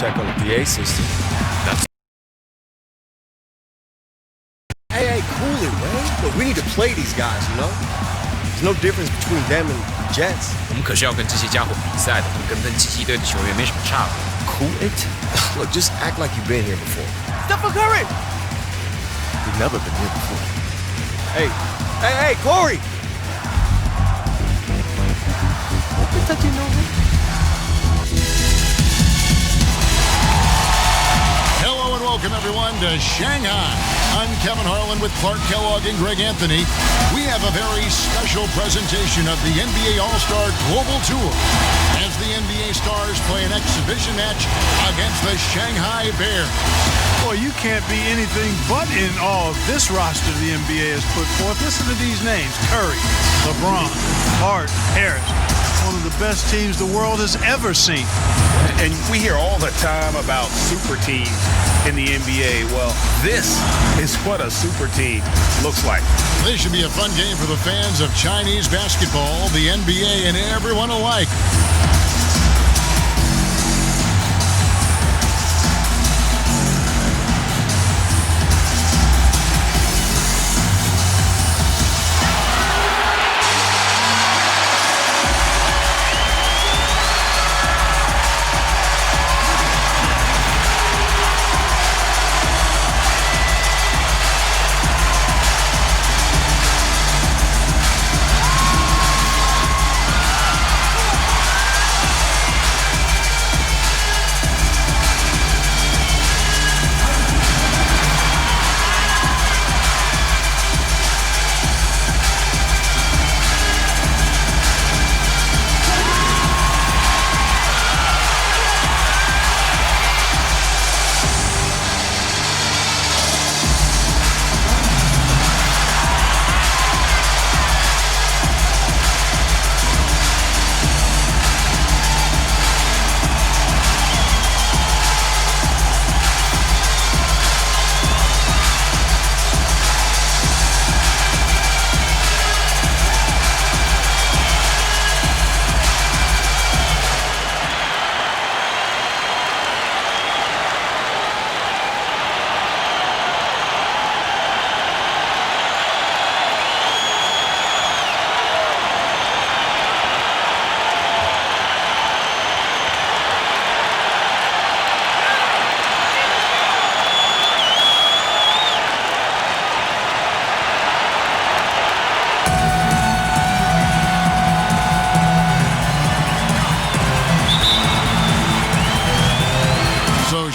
check on the PA system. Hey, cool it, man. Look, we need to play these guys, you know? There's no difference between them and the Jets. 我们可是要跟这些家伙比赛的，跟机器队的球员没什么差别。Cool it? Look, just act like you've been here before. Stephen Curry! You've never been here before. Hey, Corey! Hello and welcome everyone to Shanghai. I'm Kevin Harlan with Clark Kellogg and Greg Anthony. We have a very special presentation of the NBA All-Star Global Tour as the NBA Stars play an exhibition match against the Shanghai Bears. Boy, you can't be anything but in awe of this roster the NBA has put forth. Listen to these names: Curry, LeBron, Hart, Harris. One of the best teams the world has ever seen. And we hear all the time about super teams in the NBA. Well, this is what a super team looks like. This should be a fun game for the fans of Chinese basketball, the NBA, and everyone alike.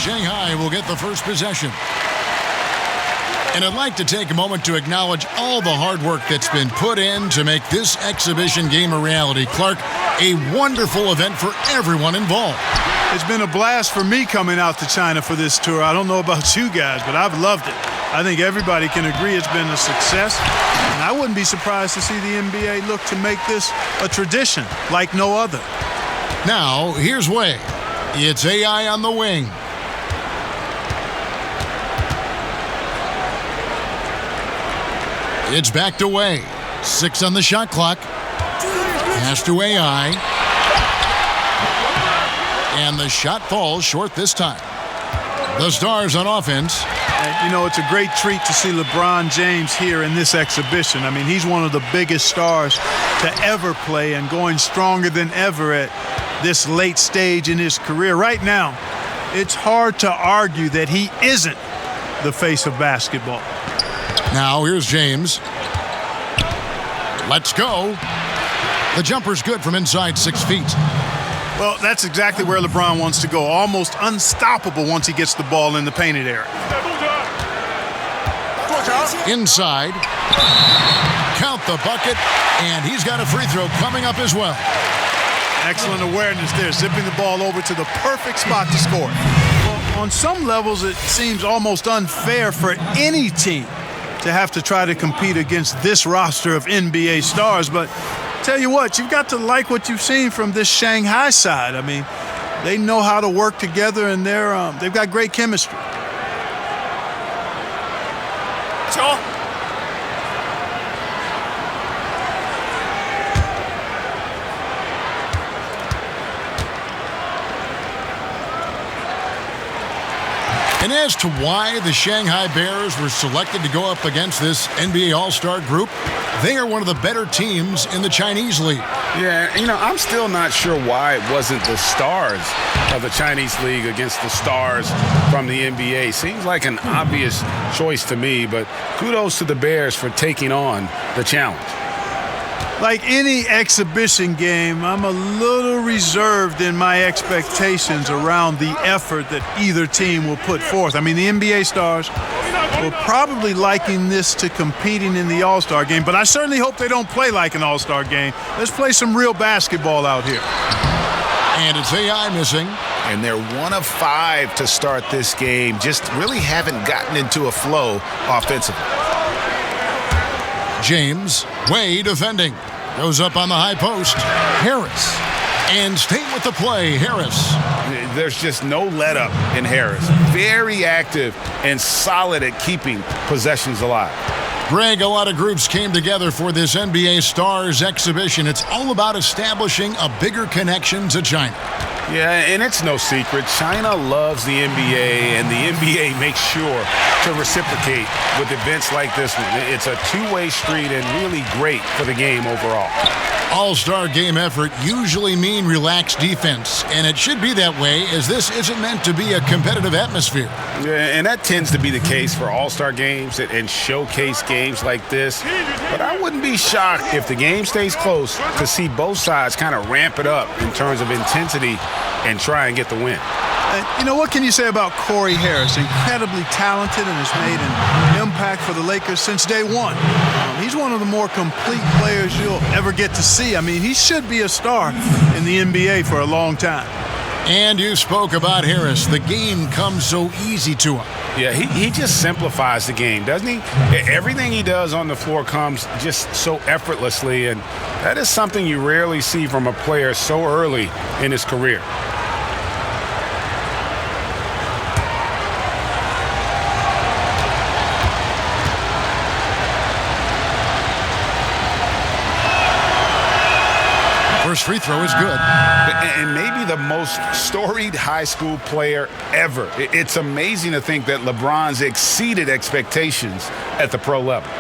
Shanghai will get the first possession. And I'd like to take a moment to acknowledge all the hard work that's been put in to make this exhibition game a reality. Clark, a wonderful event for everyone involved. It's been a blast for me coming out to China for this tour. I don't know about you guys, but I've loved it. I think everybody can agree it's been a success. And I wouldn't be surprised to see the NBA look to make this a tradition like no other. Now, here's Wei. It's AI on the wing. It's back to Wei. 6 on the shot clock. Pass to AI. And the shot falls short this time. The Stars on offense. And, you know, it's a great treat to see LeBron James here in this exhibition. I mean, he's one of the biggest stars to ever play and going stronger than ever at this late stage in his career. Right now, it's hard to argue that he isn't the face of basketball. Now here's James. Let's go. The jumper's good from inside 6 feet. Well, that's exactly where LeBron wants to go. Almost unstoppable once he gets the ball in the painted area. Inside. Count the bucket. And he's got a free throw coming up as well. Excellent awareness there, zipping the ball over to the perfect spot to score. Well, on some levels, it seems almost unfair for any team to have to try to compete against this roster of NBA stars. But tell you what, you've got to like what you've seen from this Shanghai side. I mean, they know how to work together, and they've got great chemistry. And as to why the Shanghai Bears were selected to go up against this NBA All-Star group, they are one of the better teams in the Chinese League. Yeah, I'm still not sure why it wasn't the stars of the Chinese League against the stars from the NBA. Seems like an obvious choice to me, but kudos to the Bears for taking on the challenge. Like any exhibition game, I'm a little reserved in my expectations around the effort that either team will put forth. I mean, the NBA stars will probably liken this to competing in the All-Star game, but I certainly hope they don't play like an All-Star game. Let's play some real basketball out here. And it's AI missing. And they're 1 of 5 to start this game. Just really haven't gotten into a flow offensively. James, Way defending. Goes up on the high post. Harris. And staying with the play, Harris. There's just no let-up in Harris. Very active and solid at keeping possessions alive. Greg, a lot of groups came together for this NBA Stars exhibition. It's all about establishing a bigger connection to China. Yeah, and it's no secret. China loves the NBA, and the NBA makes sure to reciprocate with events like this one. It's a two-way street and really great for the game overall. All-Star game effort usually mean relaxed defense, and it should be that way as this isn't meant to be a competitive atmosphere. Yeah, and that tends to be the case for All-Star games and showcase games like this. But I wouldn't be shocked if the game stays close to see both sides kind of ramp it up in terms of intensity and try and get the win. What can you say about Corey Harris? Incredibly talented and has made an impact for the Lakers since day one. He's one of the more complete players you'll ever get to see. I mean, he should be a star in the NBA for a long time. And you spoke about Harris. The game comes so easy to him. Yeah, he just simplifies the game, doesn't he? Everything he does on the floor comes just so effortlessly, and that is something you rarely see from a player so early in his career. First free throw is good. And maybe the most storied high school player ever. It's amazing to think that LeBron's exceeded expectations at the pro level.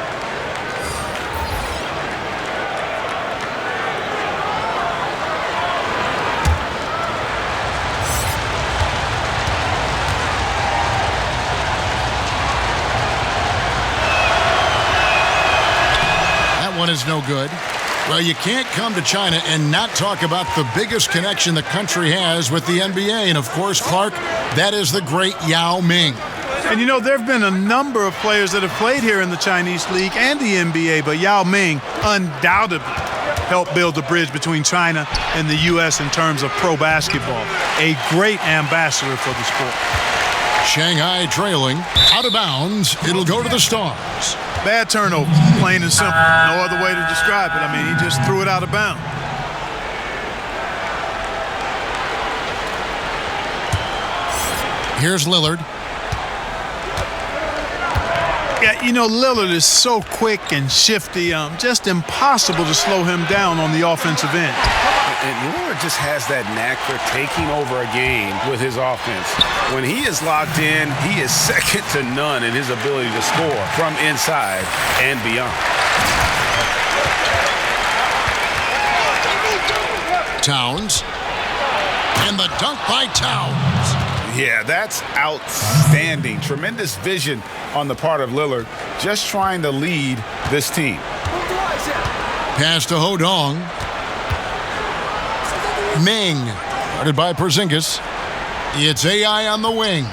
That one is no good. Well, you can't come to China and not talk about the biggest connection the country has with the NBA. And, of course, Clark, that is the great Yao Ming. And, there have been a number of players that have played here in the Chinese League and the NBA, but Yao Ming undoubtedly helped build the bridge between China and the U.S. in terms of pro basketball. A great ambassador for the sport. Shanghai trailing. Out of bounds. It'll go to the Stars. Bad turnover, plain and simple. No other way to describe it. I mean, he just threw it out of bounds. Here's Lillard. Yeah, Lillard is so quick and shifty. Just impossible to slow him down on the offensive end. And Lillard just has that knack for taking over a game with his offense. When he is locked in, he is second to none in his ability to score from inside and beyond. Towns. And the dunk by Towns. Yeah, that's outstanding. Tremendous vision on the part of Lillard, just trying to lead this team. Pass to Hodong. Ming, guarded by Porzingis. It's AI on the wing.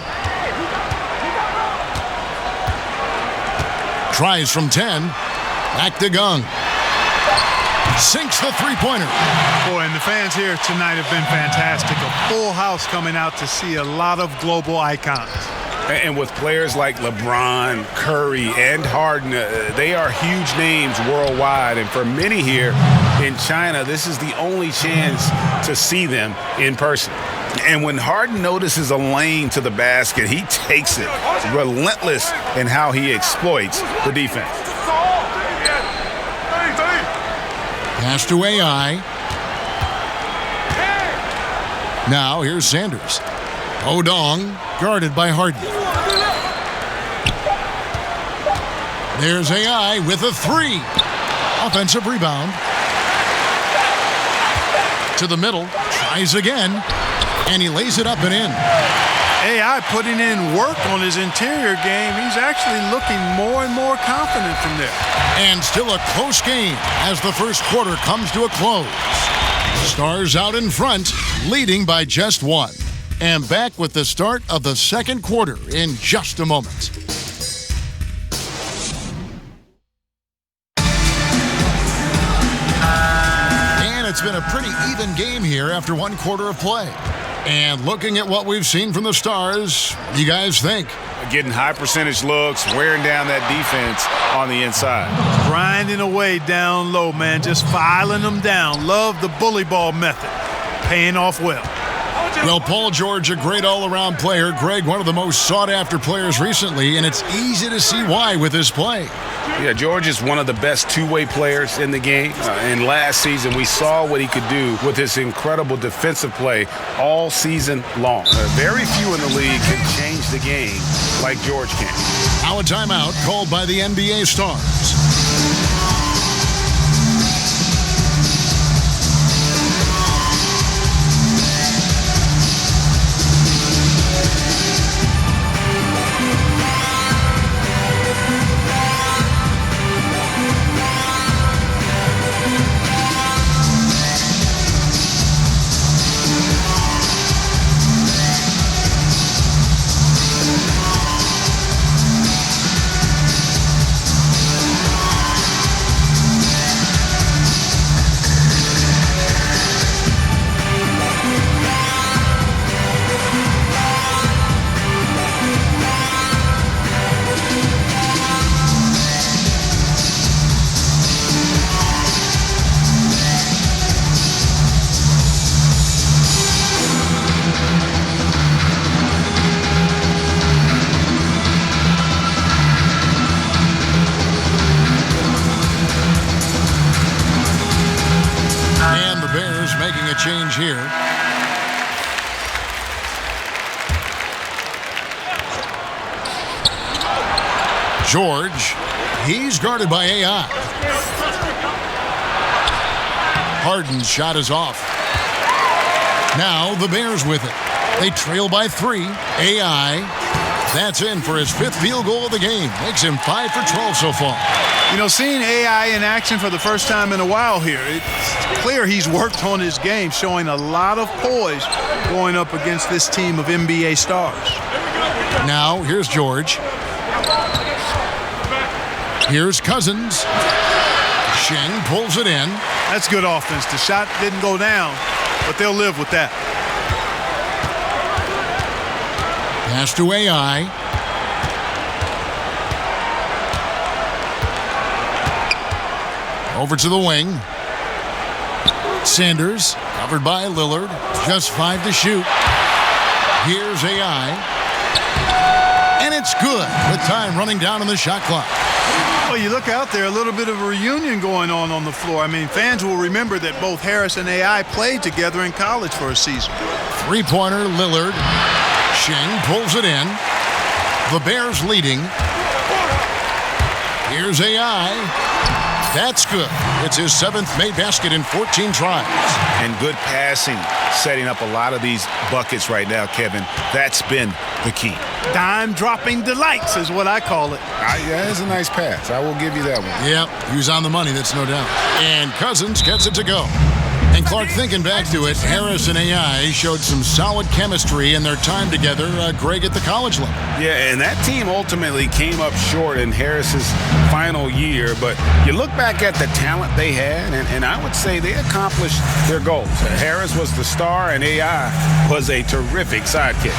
Tries from 10. Back to Gung. Sinks the three-pointer. Boy, and the fans here tonight have been fantastic. A full house coming out to see a lot of global icons. And with players like LeBron, Curry, and Harden, they are huge names worldwide. And for many here in China, this is the only chance to see them in person. And when Harden notices a lane to the basket, he takes it. Relentless in how he exploits the defense. Pass to AI. Now here's Sanders. Odong, guarded by Harden. There's AI with a three. Offensive rebound. To the middle, tries again, and he lays it up and in. AI putting in work on his interior game. He's actually looking more and more confident from there. And still a close game as the first quarter comes to a close. Stars out in front, leading by just one. And back with the start of the second quarter in just a moment. It's been a pretty even game here after one quarter of play. And looking at what we've seen from the Stars, what do you guys think? Getting high percentage looks, wearing down that defense on the inside. Grinding away down low, man, just filing them down. Love the bully ball method. Paying off well. Well, Paul George, a great all-around player. Greg, one of the most sought-after players recently, and it's easy to see why with his play. Yeah, George is one of the best two-way players in the game. And last season, we saw what he could do with his incredible defensive play all season long. Very few in the league can change the game like George can. Now a timeout called by the NBA Stars. Change here. George, he's guarded by AI. Harden's shot is off. Now the Bears with it. They trail by 3. AI, that's in for his 5th field goal of the game. Makes him 5 for 12 so far. You know, seeing AI in action for the first time in a while here, it's clear he's worked on his game, showing a lot of poise going up against this team of NBA stars. Now, here's George. Here's Cousins. Sheng pulls it in. That's good offense. The shot didn't go down, but they'll live with that. Pass to AI. Over to the wing. Sanders, covered by Lillard. Just 5 to shoot. Here's AI. And it's good with time running down on the shot clock. Well, you look out there, a little bit of a reunion going on the floor. I mean, fans will remember that both Harris and AI played together in college for a season. Three-pointer, Lillard. Sheng pulls it in. The Bears leading. Here's AI. That's good. It's his 7th made basket in 14 tries. And good passing, setting up a lot of these buckets right now, Kevin. That's been the key. Dime-dropping delights is what I call it. Yeah, it's a nice pass. I will give you that one. Yep, he was on the money, that's no doubt. And Cousins gets it to go. And Clark, thinking back to it, Harris and AI showed some solid chemistry in their time together, Greg, at the college level. Yeah, and that team ultimately came up short in Harris's final year, but you look back at the talent they had, and I would say they accomplished their goals. Harris was the star, and AI was a terrific sidekick.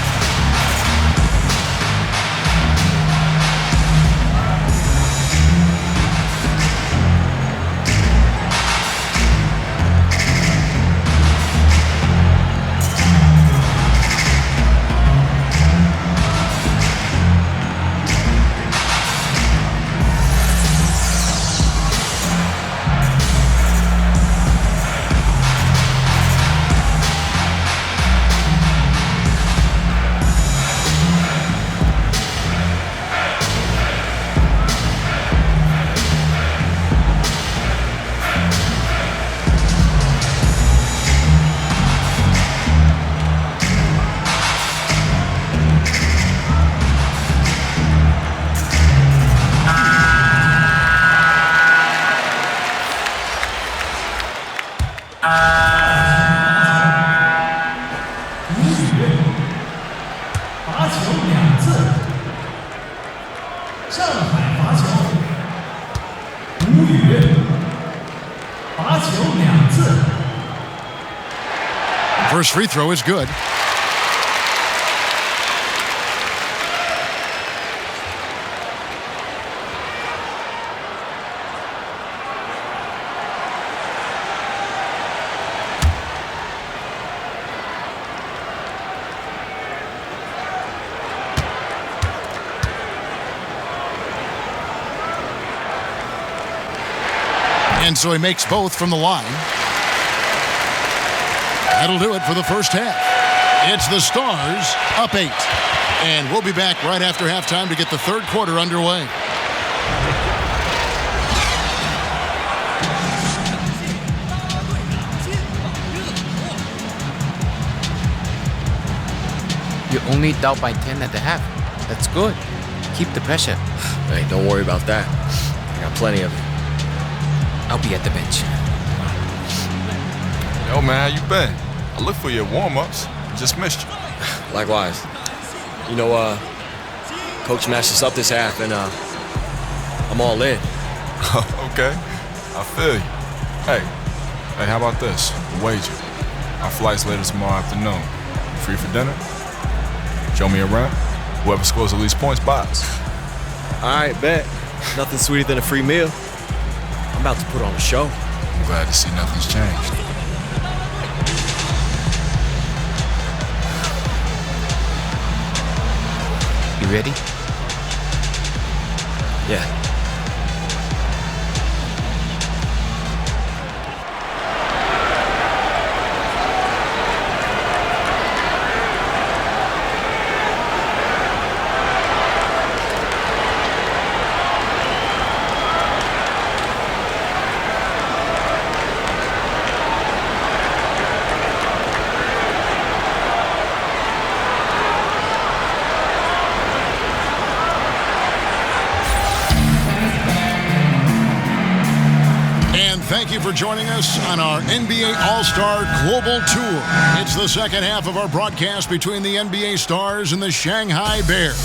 球2次，上海罚球，无语，罚球2次。First free throw is good. And so he makes both from the line. That'll do it for the first half. It's the Stars up 8. And we'll be back right after halftime to get the third quarter underway. You're only down by 10 at the half. That's good. Keep the pressure. Hey, don't worry about that. I got plenty of it. I'll be at the bench. Yo, man, how you been? I looked for your warm-ups. Just missed you. Likewise. You know, Coach matched us up this half, and I'm all in. Okay, I feel you. Hey, how about this? A wager. Our flight's later tomorrow afternoon. Free for dinner? Show me around. Whoever scores the least points buys. All right, bet. Nothing sweeter than a free meal. I'm about to put on a show. I'm glad to see nothing's changed. You ready? Yeah. Thank you for joining us on our NBA All-Star Global Tour. It's the second half of our broadcast between the NBA Stars and the Shanghai Bears.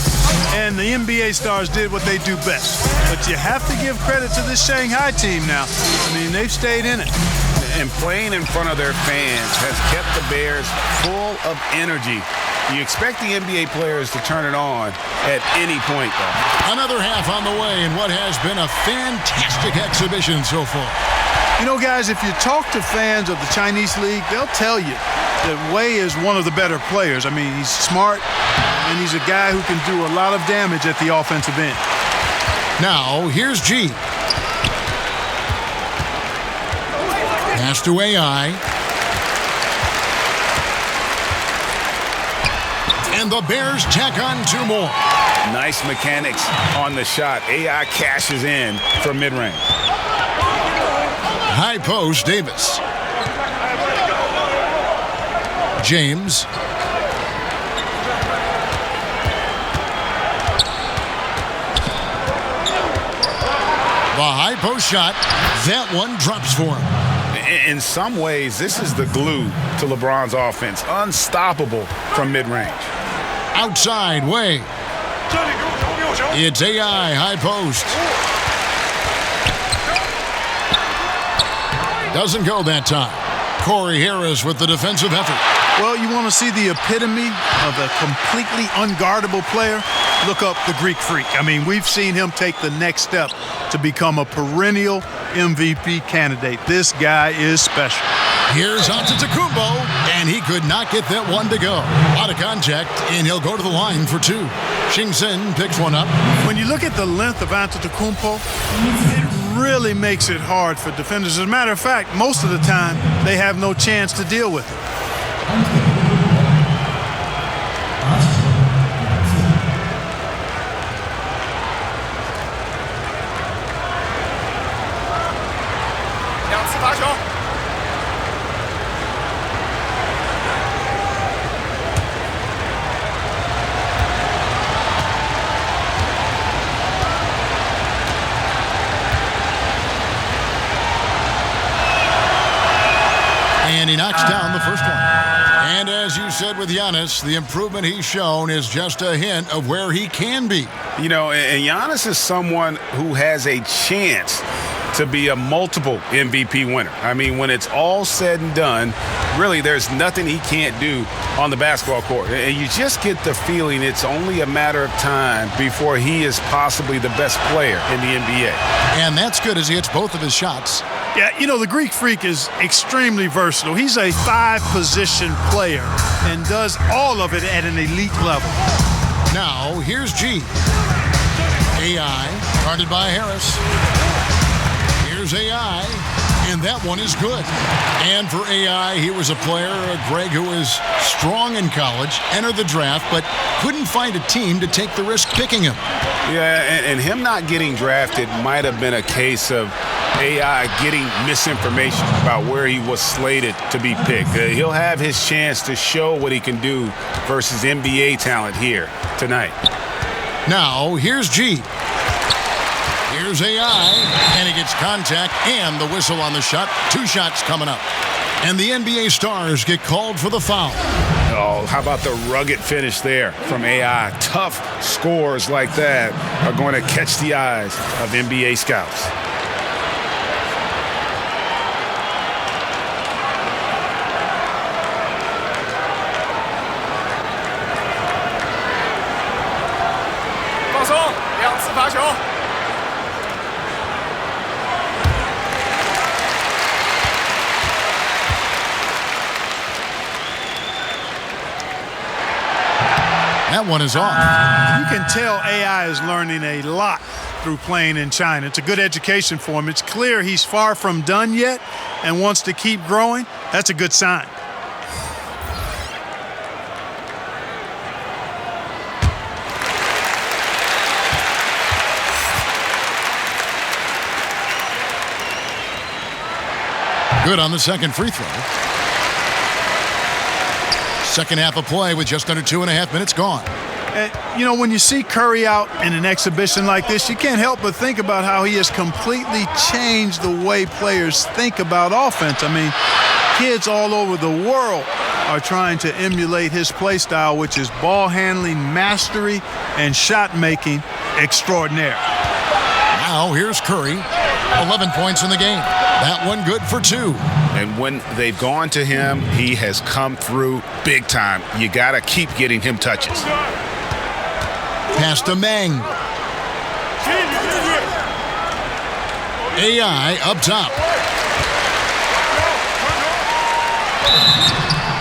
And the NBA Stars did what they do best. But you have to give credit to this Shanghai team now. I mean, they've stayed in it. And playing in front of their fans has kept the Bears full of energy. You expect the NBA players to turn it on at any point, though. Another half on the way in what has been a fantastic exhibition so far. You know, guys, if you talk to fans of the Chinese League, they'll tell you that Wei is one of the better players. I mean, he's smart, and he's a guy who can do a lot of damage at the offensive end. Now, here's G. Pass to AI. And the Bears tack on 2 more. Nice mechanics on the shot. AI cashes in for mid-range. High post, Davis. James. The high post shot. That one drops for him. In some ways, this is the glue to LeBron's offense. Unstoppable from mid-range. Outside, Wei. It's AI, high post. Doesn't go that time. Corey Harris with the defensive effort. Well, you want to see the epitome of a completely unguardable player? Look up the Greek Freak. I mean, we've seen him take the next step to become a perennial MVP candidate. This guy is special. Here's Antetokounmpo, and he could not get that one to go. Out of contact, and he'll go to the line for 2. Shingsen picks one up. When you look at the length of Antetokounmpo, it really makes it hard for defenders. As a matter of fact, most of the time, they have no chance to deal with it. And he knocks down the first one. And as you said with Giannis, the improvement he's shown is just a hint of where he can be. You know, and Giannis is someone who has a chance to be a multiple MVP winner. I mean, when it's all said and done, really there's nothing he can't do on the basketball court. And you just get the feeling it's only a matter of time before he is possibly the best player in the NBA. And that's good as he hits both of his shots. Yeah, you know, the Greek Freak is extremely versatile. He's a 5-position player and does all of it at an elite level. Now, here's G. AI, guarded by Harris. Here's AI, and that one is good. And for AI, he was a player, Greg, who was strong in college, entered the draft, but couldn't find a team to take the risk picking him. Yeah, and him not getting drafted might have been a case of AI getting misinformation about where he was slated to be picked. He'll have his chance to show what he can do versus NBA talent here tonight. Now, here's G. Here's AI, and he gets contact and the whistle on the shot. 2 shots coming up. And the NBA stars get called for the foul. Oh, how about the rugged finish there from AI? Tough scores like that are going to catch the eyes of NBA scouts. That one is off. You can tell AI is learning a lot through playing in China. It's a good education for him. It's clear he's far from done yet and wants to keep growing. That's a good sign. Good on the second free throw. Second half of play with just under 2.5 minutes gone. You know, when you see Curry out in an exhibition like this, you can't help but think about how he has completely changed the way players think about offense. I mean, kids all over the world are trying to emulate his play style, which is ball handling, mastery, and shot making extraordinaire. Now here's Curry, 11 points in the game. That one good for 2. And when they've gone to him, he has come through big time. You got to keep getting him touches. Pass to Meng. AI up top.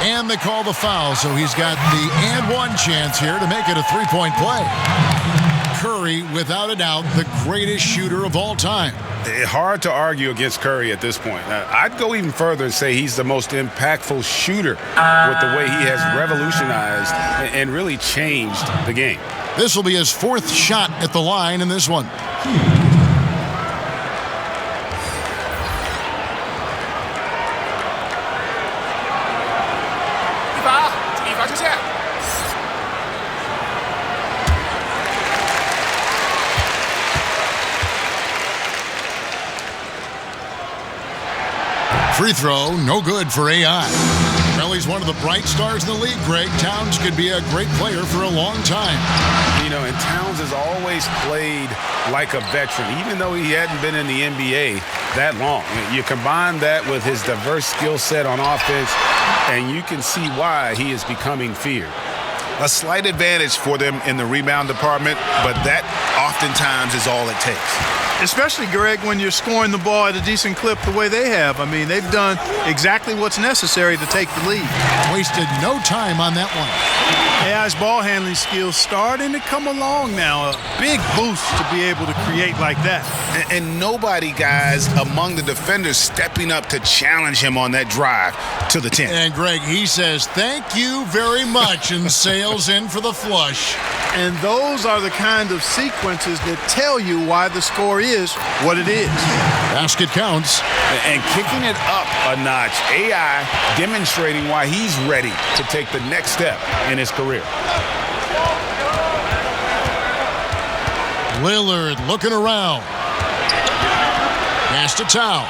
And they call the foul, so he's got the and one chance here to make it a 3-point play. Curry, without a doubt, the greatest shooter of all time. Hard to argue against Curry at this point. I'd go even further and say he's the most impactful shooter with the way he has revolutionized and really changed the game. This will be his 4th shot at the line in this one. Free throw, no good for AI. Well, he's one of the bright stars in the league, Greg. Towns could be a great player for a long time. You know, and Towns has always played like a veteran, even though he hadn't been in the NBA that long. You combine that with his diverse skill set on offense, and you can see why he is becoming feared. A slight advantage for them in the rebound department, but that oftentimes is all it takes. Especially, Greg, when you're scoring the ball at a decent clip the way they have. I mean, they've done exactly what's necessary to take the lead. Wasted no time on that one. AI's ball handling skills starting to come along now. A big boost to be able to create like that. And nobody, guys, among the defenders stepping up to challenge him on that drive to the 10. And, Greg, he says, thank you very much, and sails in for the flush. And those are the kind of sequences that tell you why the score is what it is. Basket counts. And kicking it up a notch, AI demonstrating why he's ready to take the next step in his career. Lillard looking around. Pass to Towns.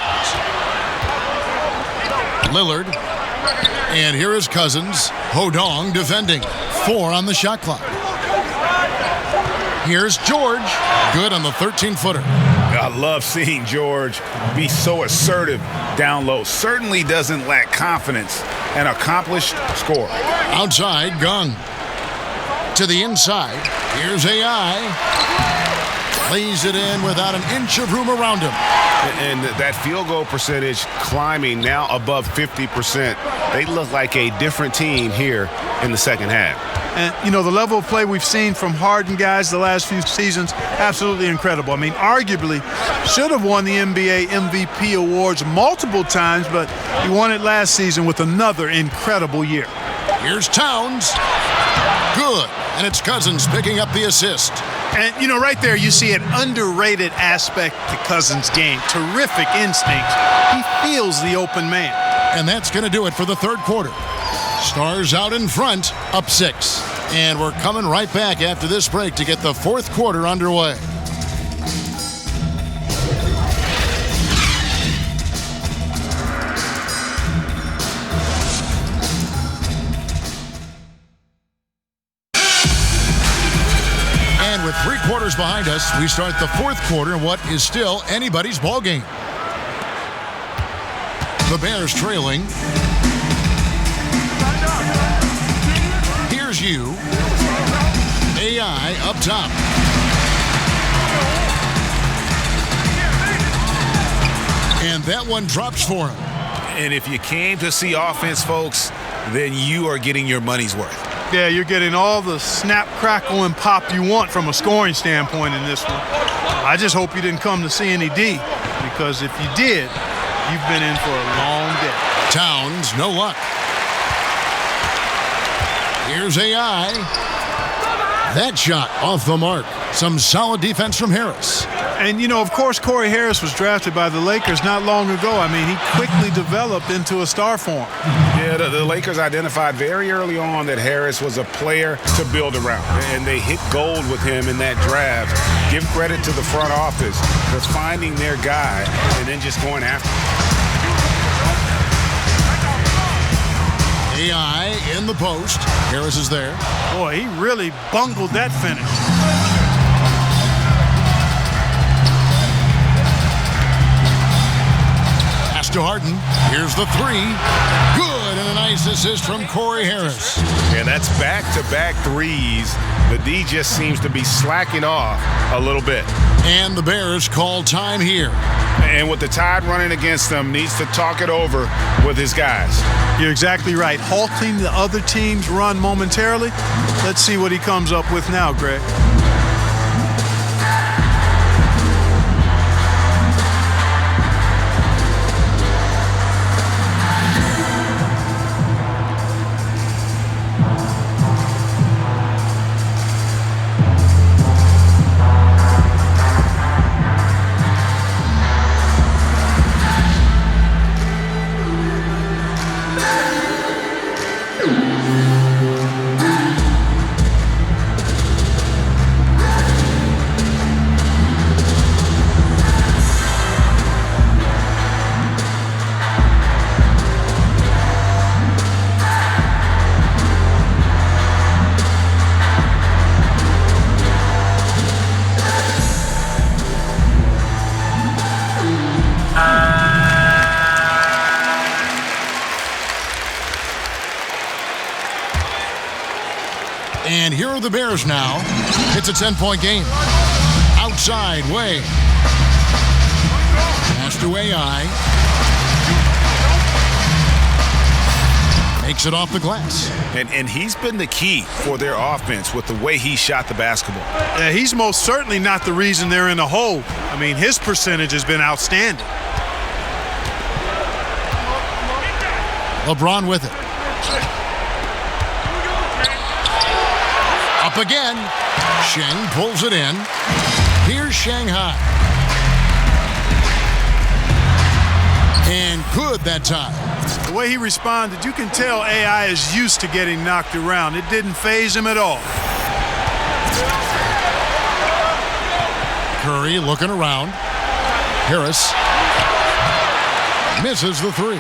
Lillard And here is Cousins. Hodong defending. 4 on the shot clock. Here's George. Good on the 13-footer. I love seeing George be so assertive down low. Certainly doesn't lack confidence. An accomplished scorer. Outside, Gung. To the inside. Here's AI. Lays it in without an inch of room around him. And that field goal percentage climbing now above 50%. They look like a different team here in the second half. And, you know, the level of play we've seen from Harden guys the last few seasons, absolutely incredible. I mean, arguably should have won the NBA MVP awards multiple times, but he won it last season with another incredible year. Here's Towns. Good. And it's Cousins picking up the assist. And, you know, right there you see an underrated aspect to Cousins' game. Terrific instincts. He feels the open man. And that's going to do it for the third quarter. Stars out in front, up 6. And we're coming right back after this break to get the fourth quarter underway. And with 3 quarters behind us, we start the fourth quarter in what is still anybody's ball game. The Bears trailing. Here's you. AI up top. And that one drops for him. And if you came to see offense, folks, then you are getting your money's worth. Yeah, you're getting all the snap, crackle, and pop you want from a scoring standpoint in this one. I just hope you didn't come to see any D, because if you did, you've been in for a long day. Towns, no luck. Here's AI. That shot off the mark. Some solid defense from Harris. And, you know, of course, Corey Harris was drafted by the Lakers not long ago. I mean, he quickly developed into a star form. Yeah, the Lakers identified very early on that Harris was a player to build around, and they hit gold with him in that draft. Give credit to the front office for finding their guy and then just going after him. AI in the post. Harris is there. Boy, he really bungled that finish. To Harden. Here's the 3. Good, and a nice assist from Corey Harris. And that's back-to-back threes. The D just seems to be slacking off a little bit. And the Bears call time here. And with the Tide running against them, needs to talk it over with his guys. You're exactly right. Halting the other team's run momentarily. Let's see what he comes up with now, Greg. And here are the Bears now. It's a 10-point game. Outside, Way. Pass to AI. Makes it off the glass. And he's been the key for their offense with the way he shot the basketball. Yeah, he's most certainly not the reason they're in the hole. I mean, his percentage has been outstanding. LeBron with it. Up again. Sheng pulls it in. Here's Shanghai. And good that time. The way he responded, you can tell AI is used to getting knocked around. It didn't faze him at all. Curry looking around. Harris misses the 3.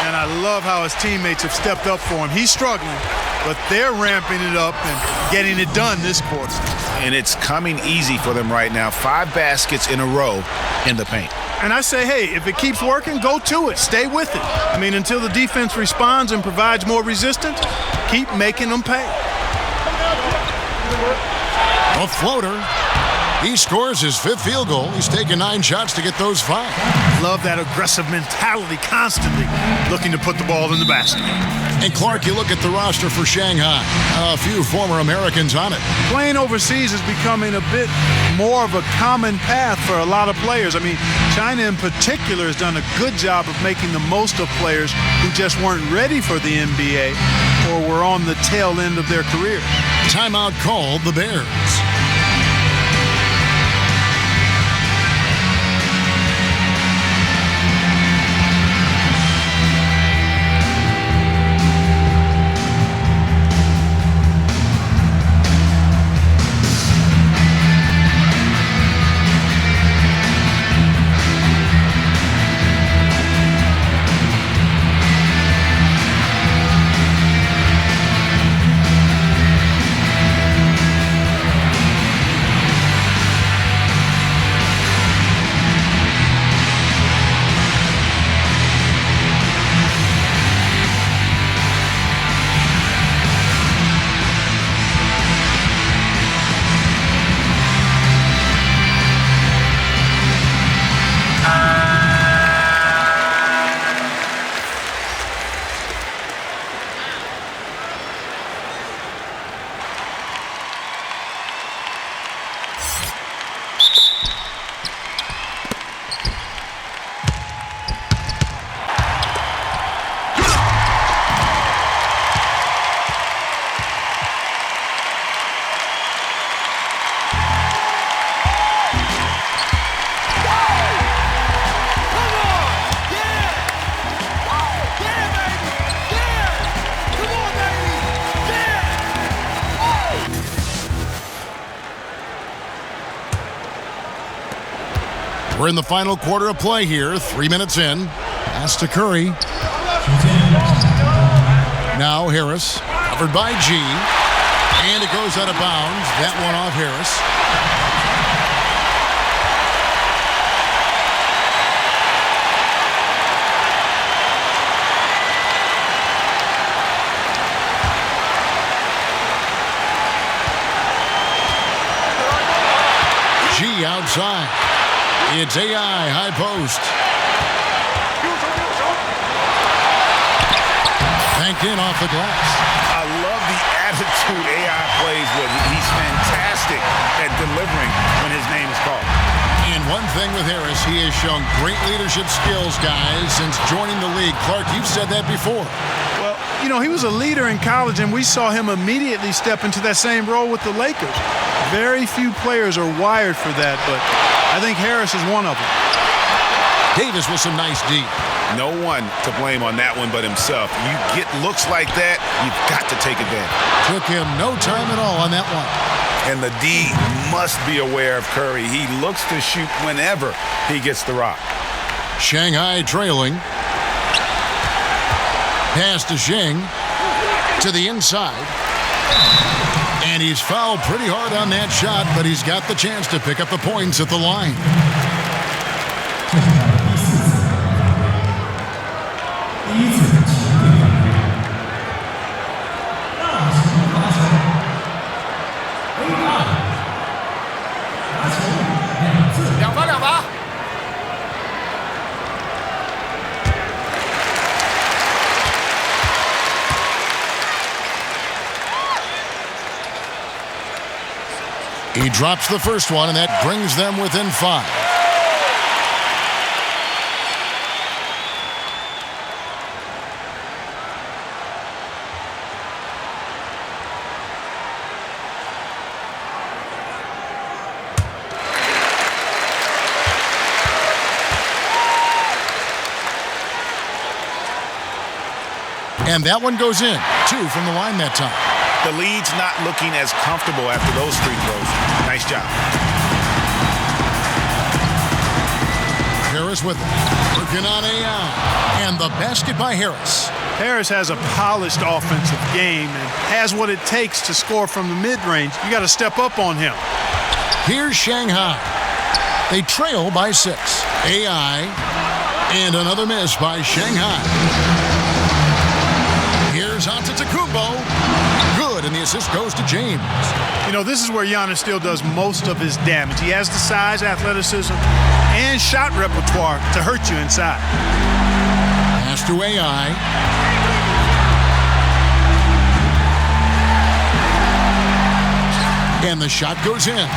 Now, and I love how his teammates have stepped up for him. He's struggling, but they're ramping it up and getting it done this quarter. And it's coming easy for them right now. 5 baskets in a row in the paint. And I say, hey, if it keeps working, go to it. Stay with it. I mean, until the defense responds and provides more resistance, keep making them pay. A floater. He scores his 5th field goal. He's taken 9 shots to get those 5. Love that aggressive mentality, constantly looking to put the ball in the basket. And Clark, you look at the roster for Shanghai. A few former Americans on it. Playing overseas is becoming a bit more of a common path for a lot of players. I mean, China in particular has done a good job of making the most of players who just weren't ready for the NBA or were on the tail end of their career. Timeout called the Bears. We're in the final quarter of play here. 3 minutes in. Pass to Curry. Now Harris. Covered by G. And it goes out of bounds. That one off Harris. G outside. It's AI, high post. Banked in off the glass. I love the attitude AI plays with. He's fantastic at delivering when his name is called. And one thing with Harris, he has shown great leadership skills, guys, since joining the league. Clark, you've said that before. Well, you know, he was a leader in college, and we saw him immediately step into that same role with the Lakers. Very few players are wired for that, but I think Harris is one of them. Davis with some nice D. No one to blame on that one but himself. You get looks like that, you've got to take advantage. Took him no time at all on that one. And the D must be aware of Curry. He looks to shoot whenever he gets the rock. Shanghai trailing. Pass to Zheng. To the inside. And he's fouled pretty hard on that shot, but he's got the chance to pick up the points at the line. He drops the first one, and that brings them within 5. And that one goes in. 2 from the line that time. The lead's not looking as comfortable after those free throws. Nice job. Harris with it. Working on AI. And the basket by Harris. Harris has a polished offensive game and has what it takes to score from the mid-range. You got to step up on him. Here's Shanghai. They trail by 6. AI. And another miss by Shanghai. Here's Antetokounmpo. Good, and the assist goes to James. You know, this is where Giannis still does most of his damage. He has the size, athleticism, and shot repertoire to hurt you inside. Pass to AI. And the shot goes in.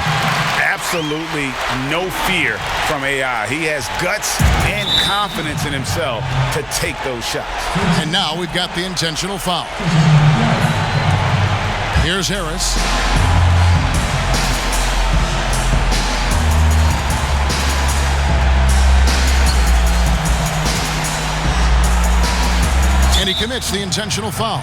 Absolutely no fear from AI. He has guts and confidence in himself to take those shots. And now we've got the intentional foul. Here's Harris. And he commits the intentional foul.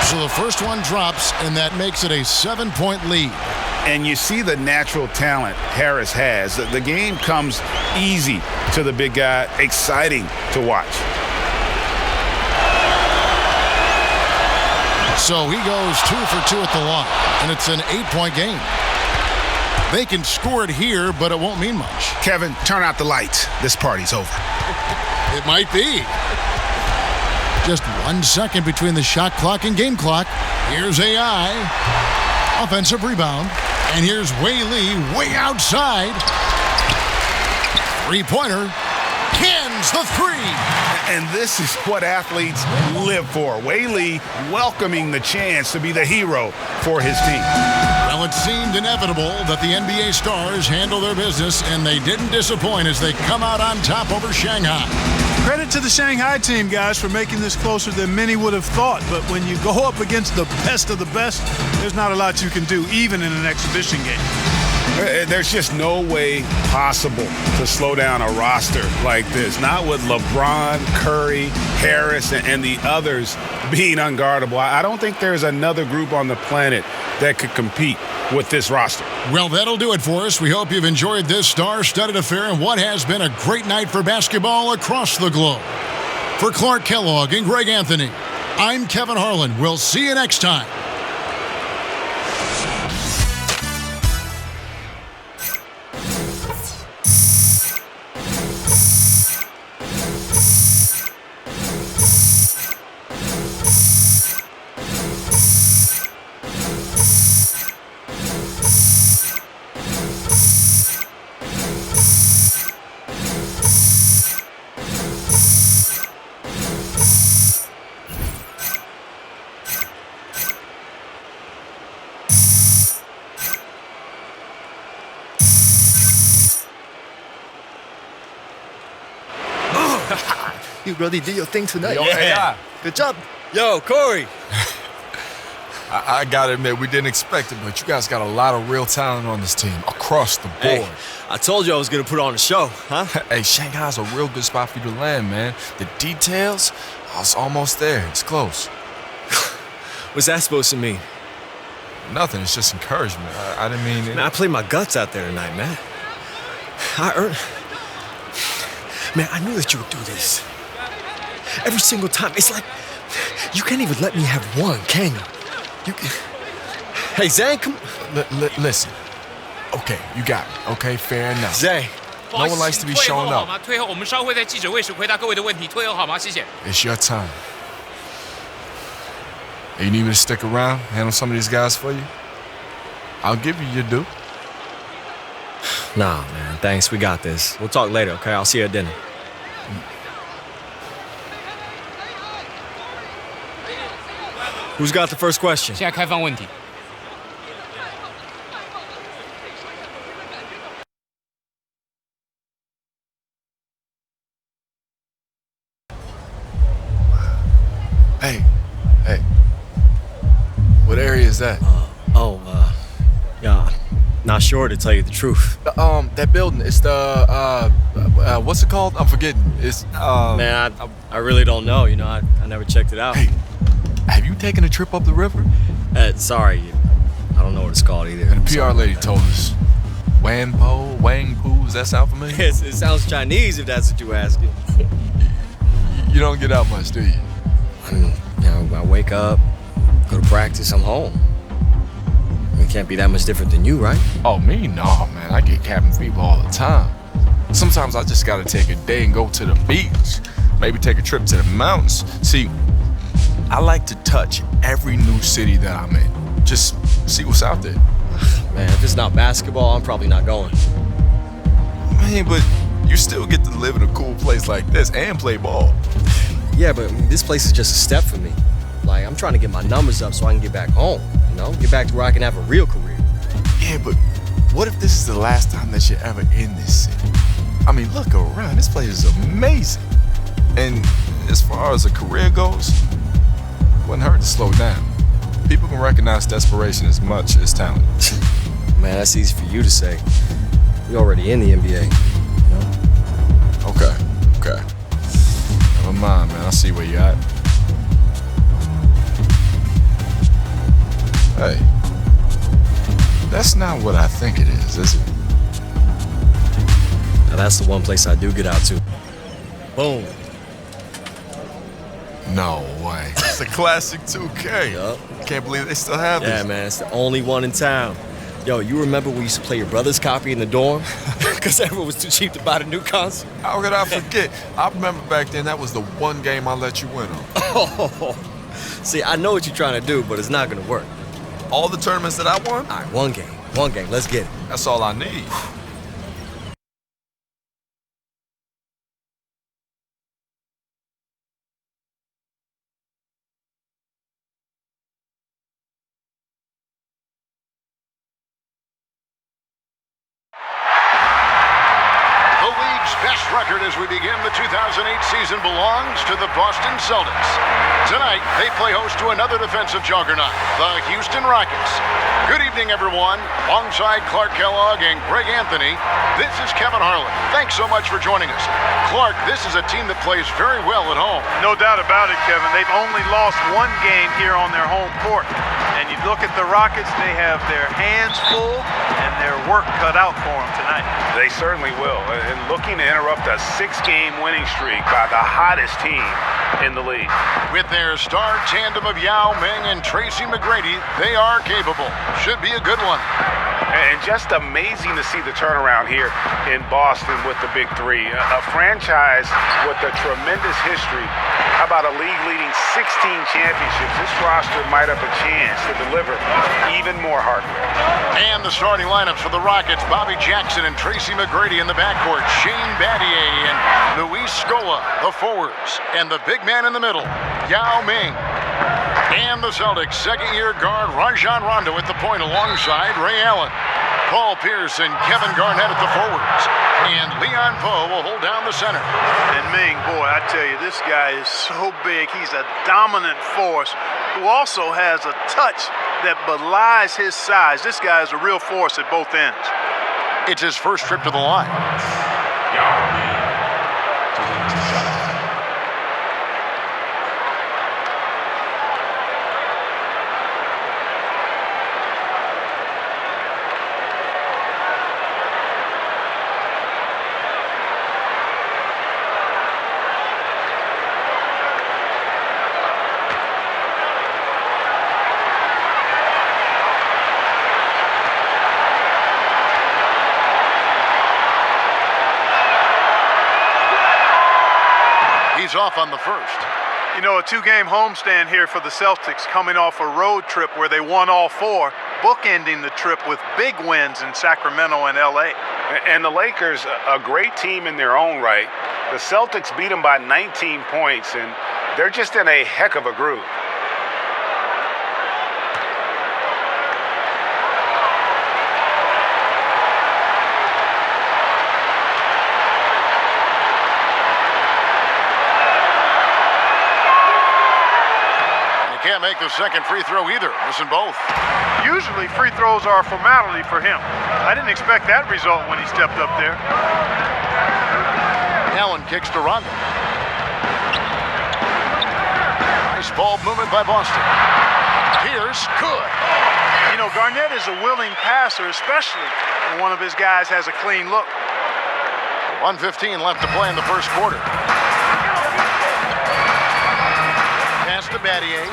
So the first one drops, and that makes it a 7-point lead. And you see the natural talent Harris has. The game comes easy to the big guy, exciting to watch. So he goes 2 for 2 at the line, and it's an 8-point game. They can score it here, but it won't mean much. Kevin, turn out the lights. This party's over. It might be. Just 1 second between the shot clock and game clock. Here's AI. Offensive rebound. And here's Wei Lee way outside. Three-pointer. Cans the three. And this is what athletes live for. Wei Lee welcoming the chance to be the hero for his team. Well, it seemed inevitable that the NBA stars handle their business, and they didn't disappoint as they come out on top over Shanghai. Credit to the Shanghai team, guys, for making this closer than many would have thought. But when you go up against the best of the best, there's not a lot you can do, even in an exhibition game. There's just no way possible to slow down a roster like this. Not with LeBron, Curry, Harris, and the others being unguardable. I don't think there's another group on the planet that could compete with this roster. Well, that'll do it for us. We hope you've enjoyed this star-studded affair and what has been a great night for basketball across the globe. For Clark Kellogg and Greg Anthony, I'm Kevin Harlan. We'll see you next time. You really did your thing tonight. Yo, AI. Good job. Yo, Corey. I gotta admit, we didn't expect it, but you guys got a lot of real talent on this team across the board. Hey, I told you I was going to put on a show, huh? Hey, Shanghai's a real good spot for you to land, man. The details, I was almost there. It's close. What's that supposed to mean? Nothing. It's just encouragement. I didn't mean it. Man, I played my guts out there tonight, man. I earned... Man, I knew that you would do this. Every single time. It's like, you can't even let me have one, can you? Hey, Zay, come... Listen. Okay, you got it. Okay, fair enough. Zay. No one likes to be shown up. 退后，我们稍后在记者会时回答各位的问题。退后好吗？谢谢。 It's your time. Hey, you need me to stick around, handle some of these guys for you? I'll give you your due. Nah, man, thanks. We got this. We'll talk later, okay? I'll see you at dinner. Who's got the first question? 现在开放问题。What area is that? Yeah, not sure to tell you the truth. That building. It's the what's it called? I'm forgetting. It's Man, I really don't know. You know, I never checked it out. Hey, have you taken a trip up the river? Sorry, I don't know what it's called either. And the PR lady told us. Wang Po, does that sound familiar? It sounds Chinese if that's what you're asking. You don't get out much, do you? I wake up, go to practice, I'm home. It can't be that much different than you, right? Oh, me? No, man. I get cabin fever all the time. Sometimes I just gotta take a day and go to the beach. Maybe take a trip to the mountains. See, I like to touch every new city that I'm in. Just see what's out there. Man, if it's not basketball, I'm probably not going. Man, but you still get to live in a cool place like this and play ball. Yeah, but this place is just a step for me. Like, I'm trying to get my numbers up so I can get back home, you know? Get back to where I can have a real career. Yeah, but what if this is the last time that you're ever in this city? I mean, look around. This place is amazing. And as far as a career goes, it wouldn't hurt to slow down. People can recognize desperation as much as talent. Man, that's easy for you to say. You're already in the NBA, you know? Okay. Never mind, man. I see where you're at. Hey, that's not what I think it is it? Now that's the one place I do get out to. Boom. No way. It's a classic 2K. Yup. Can't believe they still have this. Yeah, man, it's the only one in town. Yo, you remember we used to play your brother's copy in the dorm? Because everyone was too cheap to buy the new console. How could I forget? I remember back then that was the one game I let you win on. Oh, see, I know what you're trying to do, but it's not gonna work. All the tournaments that I won? All right, one game, let's get it. That's all I need. The league's best record as we begin the 2008 season belongs to the Boston Celtics. Tonight, they play host to another defensive juggernaut, the Houston Rockets. Good evening, everyone. Alongside Clark Kellogg and Greg Anthony, this is Kevin Harlan. Thanks so much for joining us. Clark, this is a team that plays very well at home. No doubt about it, Kevin. They've only lost one game here on their home court. And you look at the Rockets, they have their hands full and their work cut out for them tonight. They certainly will. And looking to interrupt a 6-game winning streak by the hottest team in the league. With their star tandem of Yao Ming and Tracy McGrady, they are capable. Should be a good one. And just amazing to see the turnaround here in Boston with the Big Three. A franchise with a tremendous history. How about a league-leading 16 championships? This roster might have a chance to deliver even more hardware. And the starting lineups for the Rockets, Bobby Jackson and Tracy McGrady in the backcourt, Shane Battier and Luis Scola, the forwards, and the big man in the middle, Yao Ming. And the Celtics, second-year guard Rajon Rondo at the point alongside Ray Allen. Paul Pierce and Kevin Garnett at the forwards. And Leon Poe will hold down the center. And Ming, boy, I tell you, this guy is so big. He's a dominant force who also has a touch that belies his size. This guy is a real force at both ends. It's his first trip to the line. He's off on the first. You know, a 2-game homestand here for the Celtics, coming off a road trip where they won all 4, bookending the trip with big wins in Sacramento and LA. And the Lakers, a great team in their own right. The Celtics beat them by 19 points, and they're just in a heck of a groove. Can't make the second free throw either, missing both. Usually free throws are a formality for him. I didn't expect that result when he stepped up there. Allen kicks to Rondo. Nice ball movement by Boston. Pierce, good. You know, Garnett is a willing passer, especially when one of his guys has a clean look. 1:15 left to play in the first quarter. Pass to Battier.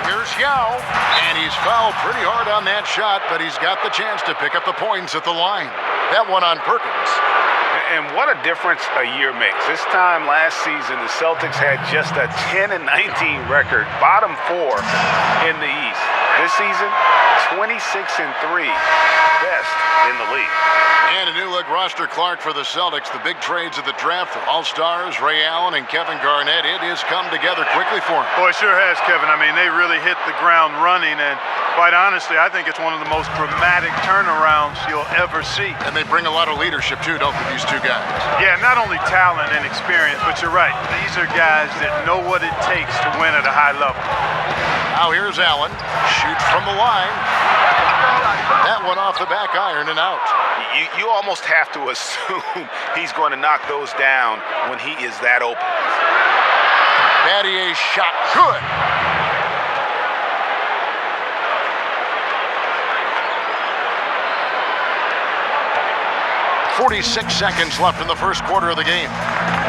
Here's Yao, and he's fouled pretty hard on that shot, but he's got the chance to pick up the points at the line. That one on Perkins. And what a difference a year makes. This time last season, the Celtics had just a 10-19 record, bottom 4 in the East. This season, 26-3, best in the league. And a new look roster, Clark, for the Celtics. The big trades of the draft, the All-Stars, Ray Allen and Kevin Garnett. It has come together quickly for them. Boy, it sure has, Kevin. I mean, they really hit the ground running, and quite honestly, I think it's one of the most dramatic turnarounds you'll ever see. And they bring a lot of leadership, too, don't they, these two guys? Yeah, not only talent and experience, but you're right. These are guys that know what it takes to win at a high level. Now here's Allen. Shoots from the line. That one off the back iron and out. You almost have to assume he's going to knock those down when he is that open. Battier's shot, good. .46 seconds left in the first quarter of the game.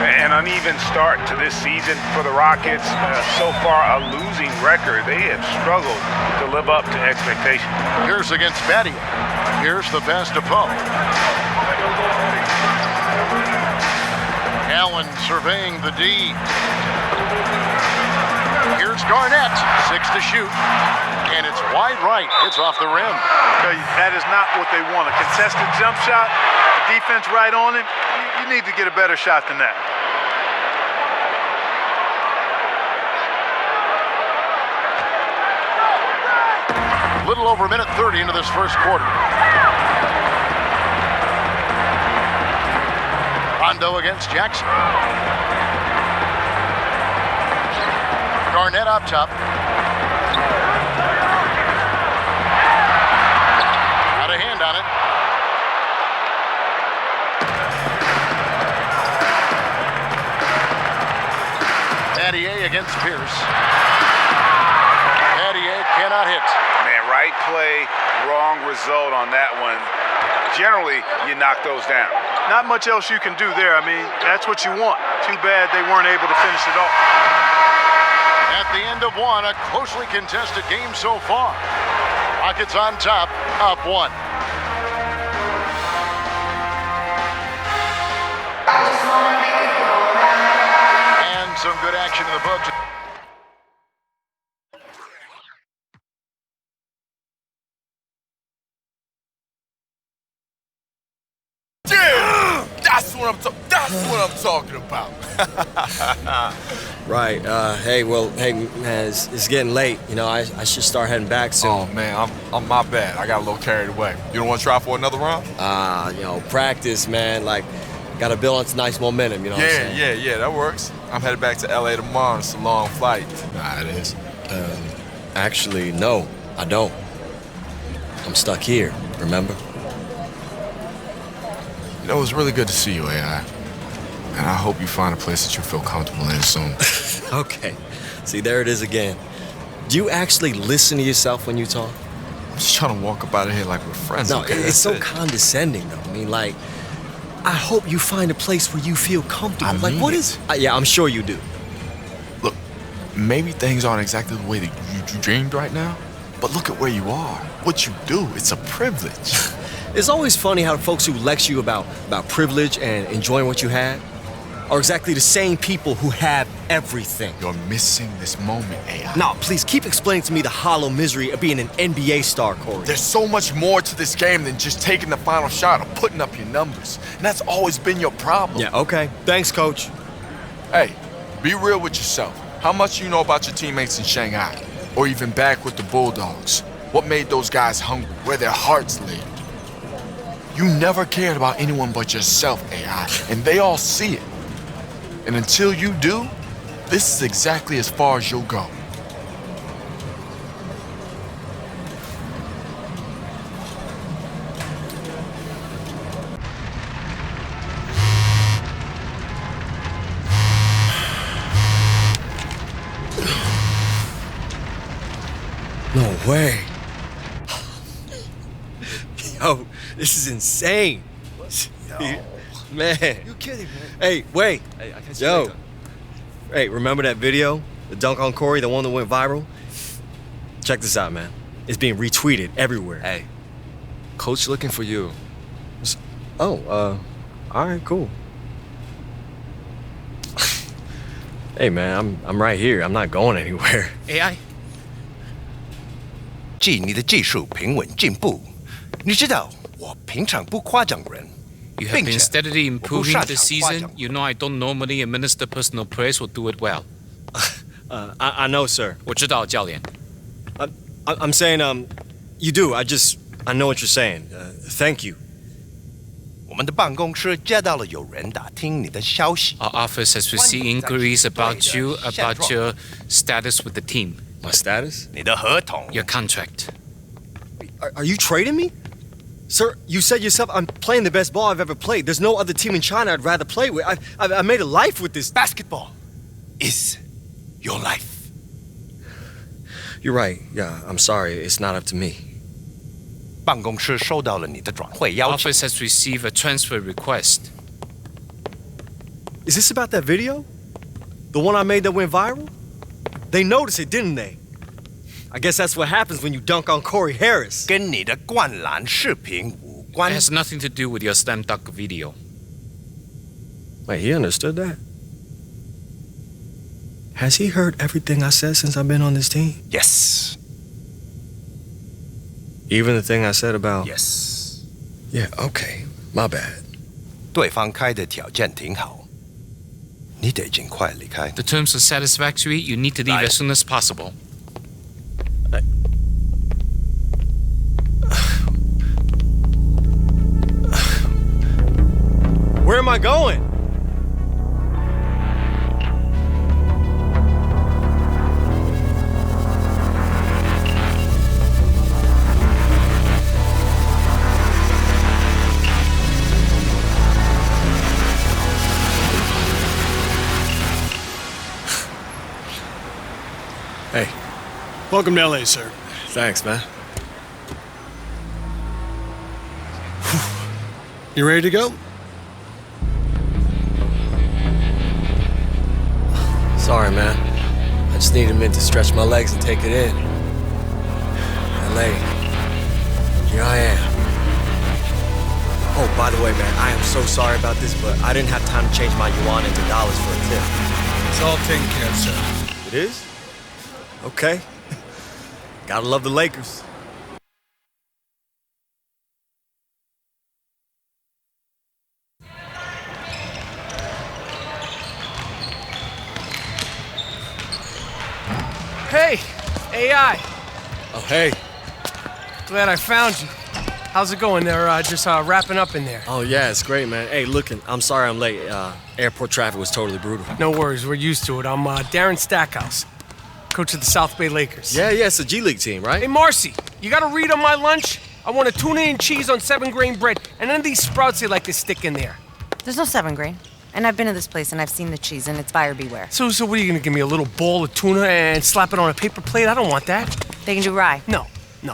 An uneven start to this season for the Rockets. So far, a losing record. They have struggled to live up to expectations. Here's against Battier. Here's the pass to Poe. Allen surveying the D. Here's Garnett, 6 to shoot. And it's wide right. It's off the rim. That is not what they want. A contested jump shot, the defense right on him. You need to get a better shot than that. A little over a minute 30 into this first quarter. Rondo against Jackson. Garnett up top. Got a hand on it. Battier against Pierce. Battier cannot hit. Man, right play, wrong result on that one. Generally, you knock those down. Not much else you can do there. I mean, that's what you want. Too bad they weren't able to finish it off. At the end of one, a closely contested game so far. Rockets on top, up 1. And some good action in the books. That's what I'm talking about. Right. Hey, man, it's getting late. You know, I should start heading back soon. Oh man, I'm my bad. I got a little carried away. You don't want to try for another round? You know, practice, man. Like, got to build on some nice momentum. You know what I'm saying? Yeah, that works. I'm headed back to LA tomorrow. It's a long flight. Nah, it is. Actually, no, I don't. I'm stuck here. Remember? You know, it was really good to see you, AI. And I hope you find a place that you feel comfortable in soon. Okay. See, there it is again. Do you actually listen to yourself when you talk? I'm just trying to walk up out of here like we're friends. No, okay? it's so condescending, though. I mean, like, I hope you find a place where you feel comfortable. I like, mean what is? Yeah, I'm sure you do. Look, maybe things aren't exactly the way that you dreamed right now, but look at where you are. What you do, it's a privilege. It's always funny how folks who lecture you about privilege and enjoying what you have are exactly the same people who have everything. You're missing this moment, AI. No, please keep explaining to me the hollow misery of being an NBA star, Corey. There's so much more to this game than just taking the final shot or putting up your numbers. And that's always been your problem. Yeah, okay. Thanks, Coach. Hey, be real with yourself. How much you know about your teammates in Shanghai? Or even back with the Bulldogs? What made those guys hungry? Where their hearts lay? You never cared about anyone but yourself, AI, and they all see it. And until you do, this is exactly as far as you'll go. No way. Yo, this is insane. Man. You kidding, man? Hey, wait. Hey, I catch you Yo. later. Hey, remember that video? The dunk on Corey, the one that went viral? Check this out, man. It's being retweeted everywhere. Hey, coach looking for you. Oh, all right, cool. Hey, man, I'm right here. I'm not going anywhere. AI? 即你的技术平稳进步。你知道，我平常不夸奖人， You have 并 been 且 steadily 我不 improving 擅 this 长夸 season. 奖。 You know I don't normally administer personal praise or do it well. I know, sir. 我知道，教练。 I'm saying, you do. I know what you're saying. Thank you. 我们的办公室接到了有人打听你的消息， Our office has received inquiries about you, about your status with the team, My status? 你的合同。 your contract. Are you trading me? Sir, you said yourself I'm playing the best ball I've ever played. There's no other team in China I'd rather play with. I made a life with this. Basketball is your life. You're right. Yeah, I'm sorry. It's not up to me. 办公室收到了你的转会邀请， Office has received a transfer request. Is this about that video? The one I made that went viral? They noticed it, didn't they? I guess that's what happens when you dunk on Corey Harris. 跟你的灌篮视频无 It 关。 has nothing to do with your slam dunk video. Wait, he understood that? Has he heard everything I said since I've been on this team? Yes, Even the thing I said about... yes. Yeah, okay. My bad. 对方开的条件挺好，你得尽快离开。 The terms are satisfactory. You need to leave as soon as possible. Where am I going? Hey, Welcome to LA, sir. thanks, man. You ready to go? Sorry, man. I just need a minute to stretch my legs and take it in. LA, here I am. Oh, by the way, man, I am so sorry about this, but I didn't have time to change my yuan into dollars for a tip. It's all taken care of, sir. It is? Okay. Gotta love the Lakers. Hey, AI. Oh, hey. Glad I found you. How's it going? They're just wrapping up in there. Oh, yeah, it's great, man. Hey, looking, I'm sorry I'm late. Airport traffic was totally brutal. No worries, we're used to it. I'm Darren Stackhouse, coach of the South Bay Lakers. Yeah, it's a G League team, right? Hey, Marcy, you got to read on my lunch? I want a tuna and cheese on 7-grain bread, and then these sprouts they like to stick in there. There's no 7-grain. And I've been to this place and I've seen the cheese and it's buyer beware. So what are you gonna give me, a little bowl of tuna and slap it on a paper plate? I don't want that. They can do rye. No,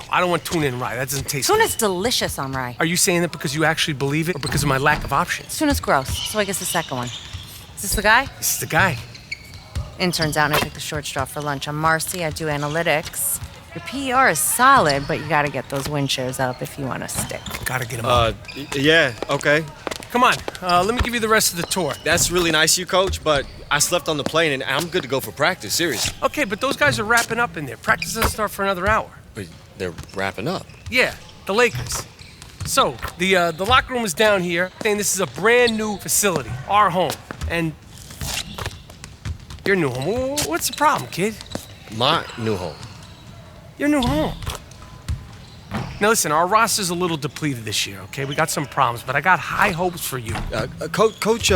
I don't want tuna and rye. That doesn't taste Tuna's delicious on rye. Are you saying that because you actually believe it or because of my lack of options? Tuna's gross, so I guess the second one. Is this the guy? This is the guy. Interns out and I took the short straw for lunch. I'm Marcy, I do analytics. Your PER is solid, but you gotta get those wind shares up if you wanna stick. Gotta get him up. Yeah, okay. Come on, let me give you the rest of the tour. That's really nice of you, Coach, but I slept on the plane and I'm good to go for practice, seriously. Okay, but those guys are wrapping up in there. Practice doesn't start for another hour. But they're wrapping up. Yeah, the Lakers. So, the locker room is down here, saying this is a brand new facility, our home. And your new home. What's the problem, kid? My new home. Your new home. Now listen, our roster's a little depleted this year, okay? We got some problems, but I got high hopes for you. Coach,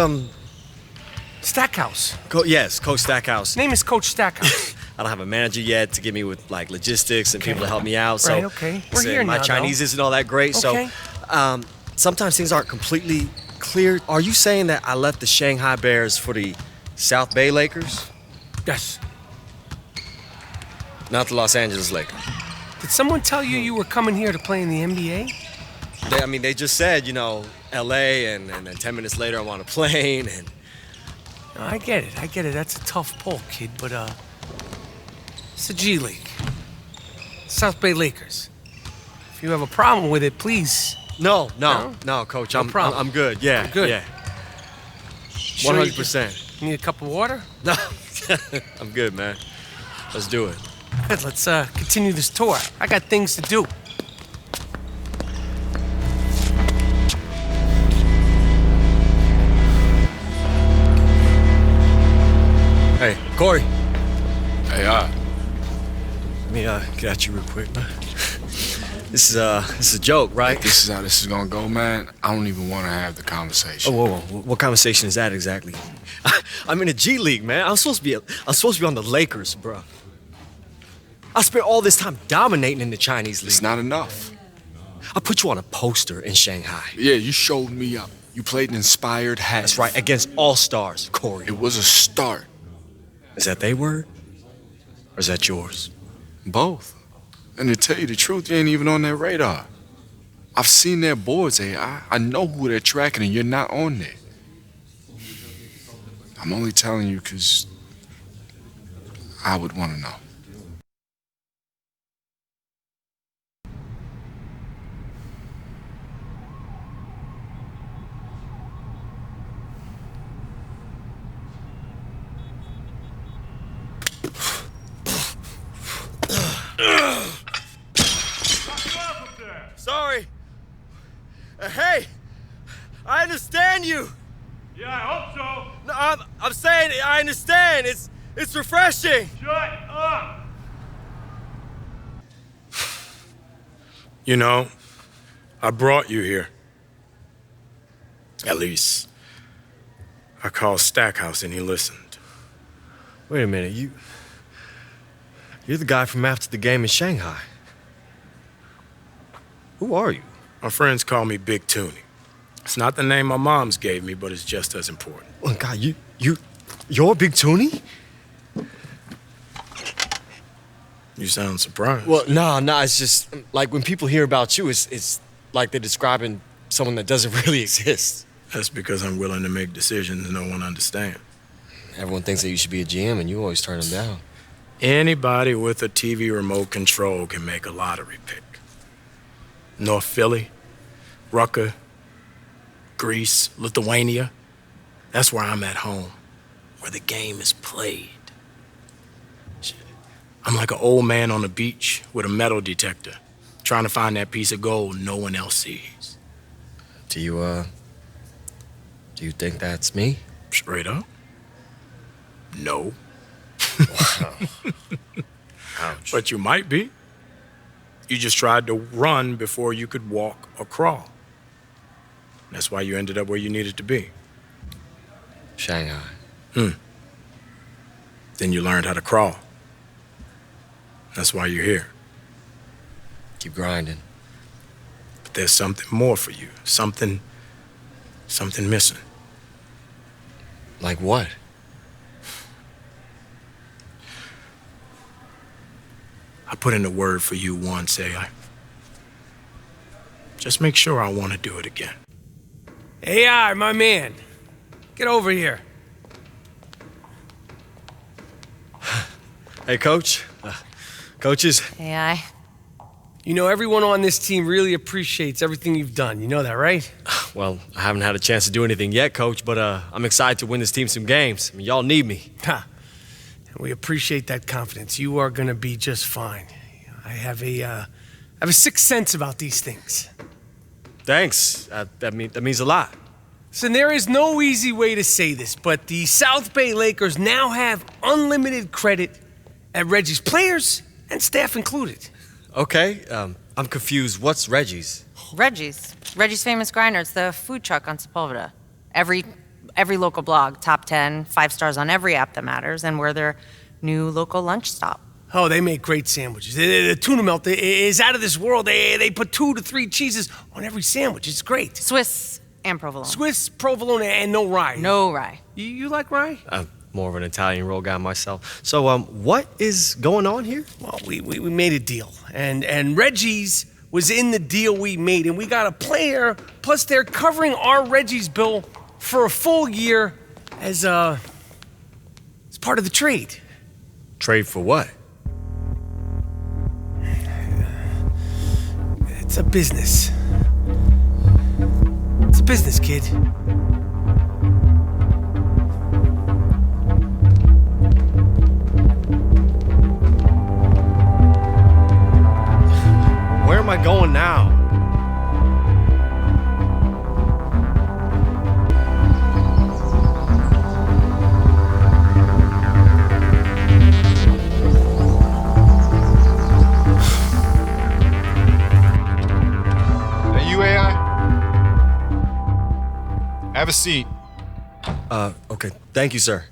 Stackhouse. Yes, Coach Stackhouse. Name is Coach Stackhouse. I don't have a manager yet to give me with like logistics and people to help me out. So, right, okay. We're here my now, Chinese isn't all that great. Okay. So, sometimes things aren't completely clear. Are you saying that I left the Shanghai Bears for the South Bay Lakers? Yes. Not the Los Angeles Lakers. Did someone tell you were coming here to play in the NBA? They just said, L.A. and then 10 minutes later I'm on a plane and... No, I get it. That's a tough pull, kid, but, it's the G League. South Bay Lakers. If you have a problem with it, please... No, Coach. No I'm problem. I'm good. Yeah, You're good. Yeah. Sure 100%. You need a cup of water? No, I'm good, man. Let's do it. Good, let's continue this tour. I got things to do. Hey, Corey. Hey, Let me get at you real quick, man. This is a joke, right? This is how this is gonna go, man. I don't even want to have the conversation. Oh, whoa. What conversation is that exactly? I'm in the G League, man. I'm supposed to be on the Lakers, bro. I spent all this time dominating in the Chinese league. It's not enough. I put you on a poster in Shanghai. Yeah, you showed me up. You played an inspired half. That's right, against all-stars, Corey. It was a start. Is that their word? Or is that yours? Both. And to tell you the truth, you ain't even on their radar. I've seen their boards, AI. I know who they're tracking, and you're not on there. I'm only telling you because I would want to know. Sorry. Hey, I understand you. Yeah, I hope so. No, I'm saying I understand. It's refreshing. Shut up. I brought you here. At least, I called Stackhouse and he listened. Wait a minute, you're the guy from after the game in Shanghai. Who are you? My friends call me Big Toonie. It's not the name my mom's gave me, but it's just as important. Oh, God, you're Big Toonie? You sound surprised. Well, no, it's just, like, when people hear about you, it's like they're describing someone that doesn't really exist. That's because I'm willing to make decisions no one understands. Everyone thinks that you should be a GM, and you always turn them down. Anybody with a TV remote control can make a lottery pick. North Philly, Rucker, Greece, Lithuania. That's where I'm at home, where the game is played. I'm like an old man on the beach with a metal detector, trying to find that piece of gold no one else sees. Do you think that's me? Straight up? No. Wow. Ouch. But you might be. You just tried to run before you could walk or crawl. That's why you ended up where you needed to be. Shanghai. Then you learned how to crawl. That's why you're here. Keep grinding. But there's something more for you. Something missing. Like what? I put in a word for you once, AI. Just make sure I want to do it again. AI, my man. Get over here. Hey, Coach. Coaches. AI. Everyone on this team really appreciates everything you've done. You know that, right? Well, I haven't had a chance to do anything yet, Coach, but I'm excited to win this team some games. I mean, y'all need me. Ha. We appreciate that confidence. You are gonna be just fine. I have a sixth sense about these things. Thanks. That means a lot. So there is no easy way to say this, but the South Bay Lakers now have unlimited credit at Reggie's players and staff included. Okay. I'm confused. What's Reggie's? Reggie's Famous Grinder. It's the food truck on Sepulveda. Every local blog, top 10, 5 stars on every app that matters, and we're their new local lunch stop. Oh, they make great sandwiches. The tuna melt is out of this world. They put 2 to 3 cheeses on every sandwich. It's great. Swiss and provolone. Swiss, provolone, and no rye. No rye. You like rye? I'm more of an Italian roll guy myself. So, what is going on here? Well, we made a deal, and Reggie's was in the deal we made, and we got a player, plus they're covering our Reggie's bill for a full year as part of the trade. Trade for what? It's a business. It's a business, kid. Where am I going now? Hey, you AI? Have a seat. Okay. Thank you, sir.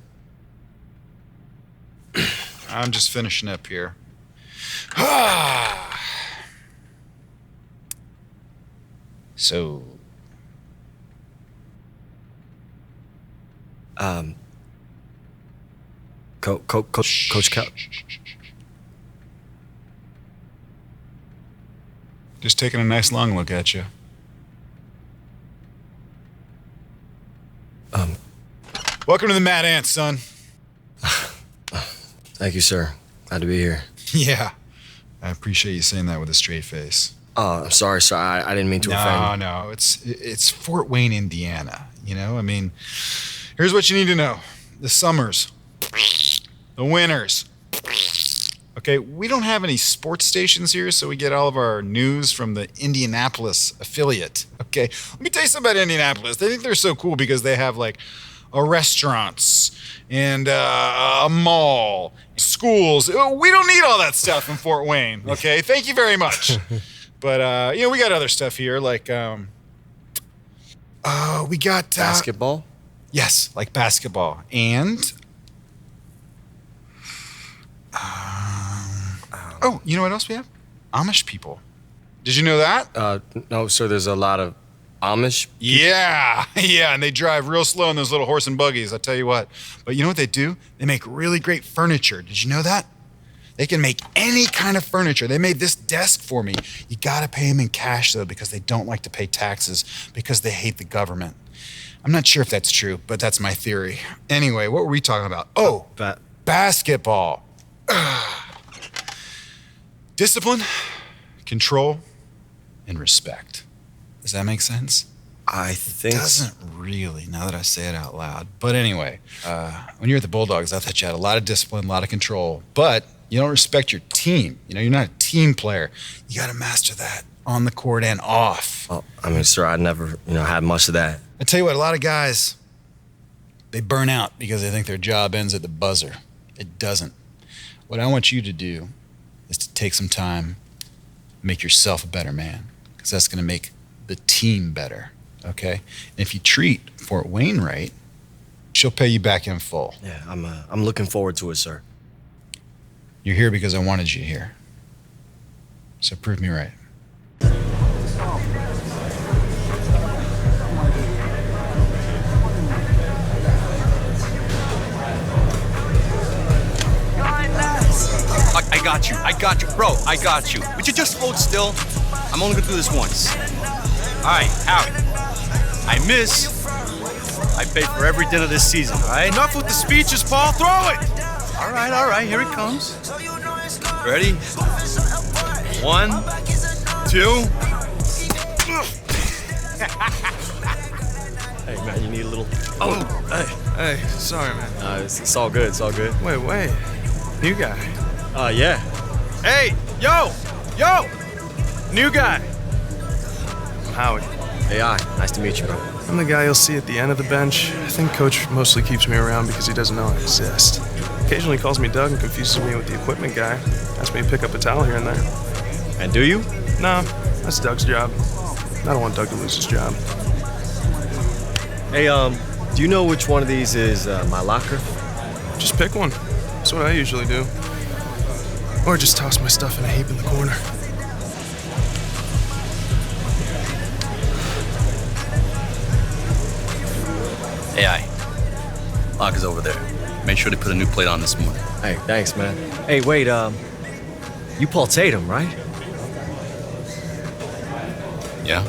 I'm just finishing up here. So, Coach Cal. just taking a nice long look at you. Welcome to the Mad Ants, son. Thank you, sir. Glad to be here. Yeah, I appreciate you saying that with a straight face. I'm sorry, sir. I didn't mean to offend. No, it's Fort Wayne, Indiana. You know, I mean, here's what you need to know: the summers, the winters. Okay, we don't have any sports stations here, so we get all of our news from the Indianapolis affiliate. Okay, let me tell you something about Indianapolis. They think they're so cool because they have like a restaurants and a mall, schools. We don't need all that stuff in Fort Wayne. Okay, thank you very much. But, we got other stuff here, like, we got... Basketball? Yes, like basketball. And... you know what else we have? Amish people. Did you know that? No, sir, there's a lot of Amish people? Yeah, and they drive real slow in those little horse and buggies, I'll tell you what. But you know what they do? They make really great furniture. Did you know that? They can make any kind of furniture. They made this desk for me. You gotta pay them in cash, though, because they don't like to pay taxes because they hate the government. I'm not sure if that's true, but that's my theory. Anyway, what were we talking about? Oh, basketball. Discipline, control, and respect. Does that make sense? I think... It doesn't really, now that I say it out loud. But anyway, when you're at the Bulldogs, I thought you had a lot of discipline, a lot of control, but you don't respect your team. You know, you're not a team player. You got to master that on the court and off. Oh, I mean, sir, I never, had much of that. I tell you what, a lot of guys, they burn out because they think their job ends at the buzzer. It doesn't. What I want you to do is to take some time, make yourself a better man, because that's going to make the team better, okay? And if you treat Fort Wayne right, she'll pay you back in full. Yeah, I'm looking forward to it, sir. You're here because I wanted you here. So prove me right. I got you. Bro, I got you. Would you just hold still? I'm only gonna do this once. All right, Howie. I miss. I pay for every dinner this season, all right? Enough with the speeches, Paul. Throw it! All right. Here it comes. Ready? 1, 2. Hey, man, you need a little... Hey, sorry, man. It's all good. It's all good. Wait. New guy. Yeah. Hey, yo! New guy. I'm Howie. Hey, nice to meet you, bro. I'm the guy you'll see at the end of the bench. I think Coach mostly keeps me around because he doesn't know I exist. Occasionally calls me Doug and confuses me with the equipment guy. Asks me to pick up a towel here and there. And do you? Nah, that's Doug's job. I don't want Doug to lose his job. Hey, do you know which one of these is my locker? Just pick one. That's what I usually do. Or just toss my stuff in a heap in the corner. AI. Locker's over there. Made sure to put a new plate on this morning. Hey, thanks, man. Hey, wait, you Paul Tatum, right? Yeah?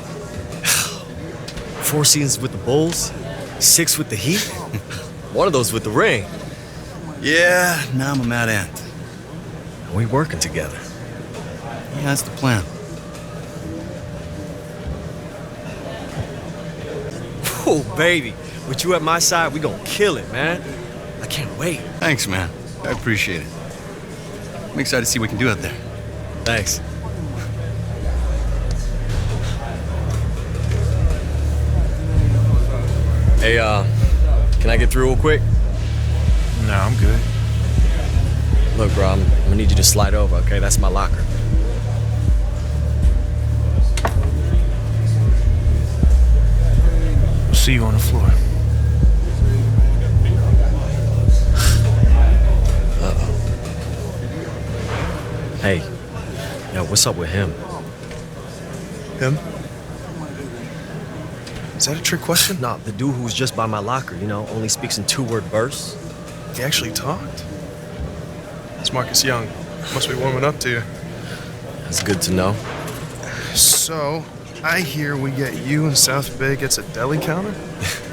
4 seasons with the Bulls, 6 with the Heat, one of those with the ring. Yeah, now I'm a mad ant. We working together. Yeah, that's the plan. Oh, baby. With you at my side, we gonna kill it, man. I can't wait. Thanks, man. I appreciate it. I'm excited to see what we can do out there. Thanks. Hey, can I get through real quick? No, I'm good. Look, bro, I'm gonna need you to slide over, okay? That's my locker. We'll see you on the floor. Hey, yo, what's up with him? Him? Is that a trick question? Nah, the dude who was just by my locker, you know, only speaks in 2-word bursts. He actually talked? It's Marcus Young. Must be warming up to you. That's good to know. So, I hear we get you and South Bay gets a deli counter?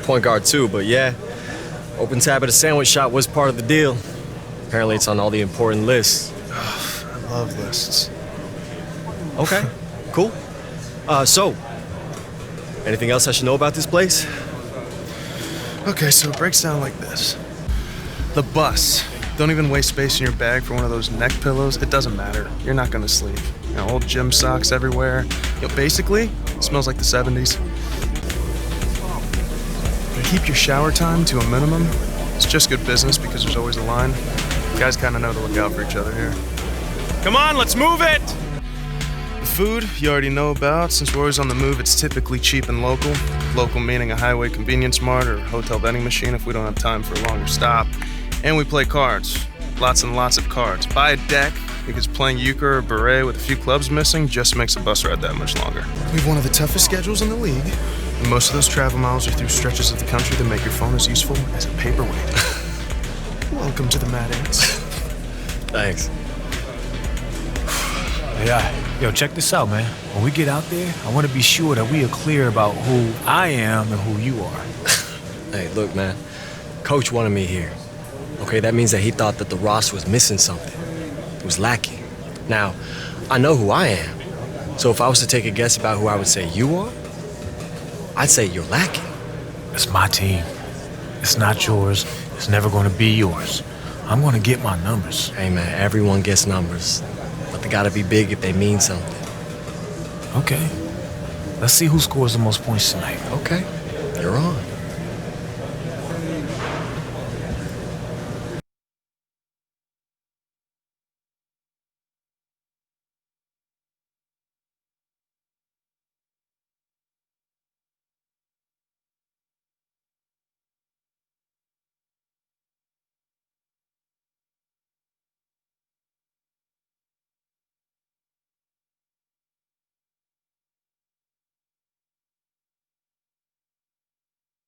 Point guard too, but yeah. Open tab at a sandwich shop was part of the deal. Apparently it's on all the important lists. I love lists. Okay, cool. So, anything else I should know about this place? Okay, so it breaks down like this. The bus. Don't even waste space in your bag for one of those neck pillows. It doesn't matter. You're not gonna sleep. You know, old gym socks everywhere. You know, basically, it smells like the 70s. And keep your shower time to a minimum. It's just good business because there's always a line. Guys kind of know to look out for each other here. Come on, let's move it! The food you already know about. Since we're always on the move, it's typically cheap and local. Local meaning a highway convenience mart or hotel vending machine if we don't have time for a longer stop. And we play cards. Lots and lots of cards. Buy a deck because playing euchre or beret with a few clubs missing just makes a bus ride that much longer. We have one of the toughest schedules in the league. And most of those travel miles are through stretches of the country that make your phone as useful as a paperweight. Welcome to the Mad Ants. Thanks. Yeah. Yo, check this out, man. When we get out there, I want to be sure that we are clear about who I am and who you are. Hey, look, man. Coach wanted me here. Okay, that means that he thought that the roster was missing something. It was lacking. Now, I know who I am. So if I was to take a guess about who I would say you are, I'd say you're lacking. It's my team. It's not yours. It's never going to be yours. I'm going to get my numbers. Hey, man, everyone gets numbers. But they got to be big if they mean something. Okay. Let's see who scores the most points tonight. Okay. You're on.